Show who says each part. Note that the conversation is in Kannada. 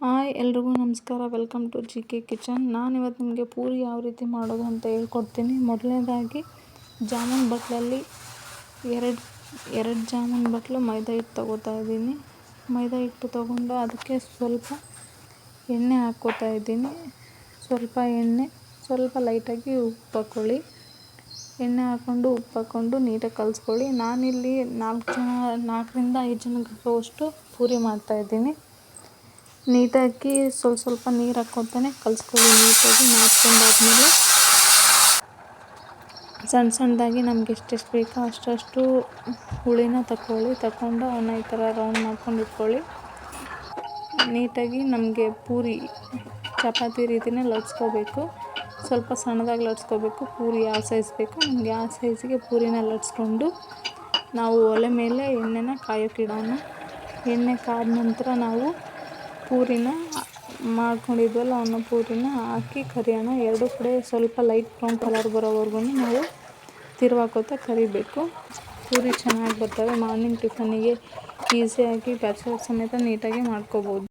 Speaker 1: ಹಾಯ್ ಎಲ್ರಿಗೂ ನಮಸ್ಕಾರ. Welcome to G K kitchen. ನಾನಿವತ್ತು ನಿಮಗೆ ಪೂರಿ ಯಾವ ರೀತಿ ಮಾಡೋದು ಅಂತ ಹೇಳ್ಕೊಡ್ತೀನಿ. ಮೊದಲನೇದಾಗಿ ಜಾಮೂನ್ ಬಟ್ಲಲ್ಲಿ ಎರಡು ಜಾಮೂನ್ ಬಟ್ಲು ಮೈದಾ ಹಿಟ್ಟು ತೊಗೋತಾ ಇದ್ದೀನಿ. ಮೈದಾ ಹಿಟ್ಟು ತೊಗೊಂಡು ಅದಕ್ಕೆ ಸ್ವಲ್ಪ ಎಣ್ಣೆ ಹಾಕ್ಕೋತಾ ಇದ್ದೀನಿ. ಸ್ವಲ್ಪ ಲೈಟಾಗಿ ಉಪ್ಪು ಹಾಕ್ಕೊಳ್ಳಿ. ಎಣ್ಣೆ ಹಾಕ್ಕೊಂಡು ಉಪ್ಪು ಹಾಕ್ಕೊಂಡು ನೀಟಾಗಿ ಕಲಿಸ್ಕೊಳ್ಳಿ. ನಾನಿಲ್ಲಿ 4ರಿಂದ 5 ಜನಕ್ಕೆ ಪೂರಿ ಮಾಡ್ತಾಯಿದ್ದೀನಿ. ನೀಟಾಗಿ ಸ್ವಲ್ಪ ನೀರು ಹಾಕ್ಕೊತಾನೆ ಕಲಿಸ್ಕೊಳ್ಳಿ. ನೀಟಾಗಿ ನಾದ್ಕೊಂಡಾದ್ಮೇಲೆ ಸಣ್ಣದಾಗಿ ನಮ್ಗೆ ಎಷ್ಟೆಷ್ಟು ಬೇಕೋ ಅಷ್ಟು ಹುಳಿನ ತಗೊಂಡು ಅವನ್ನ ಈ ಥರ ರೌಂಡ್ ಮಾಡ್ಕೊಂಡು ಇಟ್ಕೊಳ್ಳಿ. ನೀಟಾಗಿ ನಮಗೆ ಪೂರಿ ಚಪಾತಿ ರೀತಿಯೇ ಲಟ್ಸ್ಕೋಬೇಕು. ಸ್ವಲ್ಪ ಸಣ್ಣದಾಗಿ ಲಟ್ಸ್ಕೋಬೇಕು. ಪೂರಿ ಯಾವ ಸೈಜ್ ಬೇಕೋ ನಮಗೆ ಆ ಸೈಜಿಗೆ ಪೂರಿನ ಲಟ್ಸ್ಕೊಂಡು ನಾವು ಒಲೆ ಮೇಲೆ ಎಣ್ಣೆನ ಕಾಯೋಕ್ಕಿಡೋಣ. ಎಣ್ಣೆ ಕಾದ ನಂತರ ನಾವು ಪೂರಿನ ಮಾಡ್ಕೊಂಡಿದ್ವಲ್ಲ ಅವನ್ನ ಪೂರಿನ ಹಾಕಿ ಕರಿಯೋಣ. ಎರಡೂ ಕಡೆ ಸ್ವಲ್ಪ ಲೈಟ್ ಬ್ರೌನ್ ಕಲರ್ ಬರೋವರೆಗೂ ನಾವು ತಿರುವಾಕೋತಾ ಕರಿಬೇಕು. ಪೂರಿ ಚೆನ್ನಾಗಿ ಬರ್ತವೆ. ಮಾರ್ನಿಂಗ್ ಟಿಫನ್ನಿಗೆ ಈಸಿಯಾಗಿ ಬ್ಯಾಚುಲರ್ ಸಮೇತ ನೀಟಾಗಿ ಮಾಡ್ಕೋಬೋದು.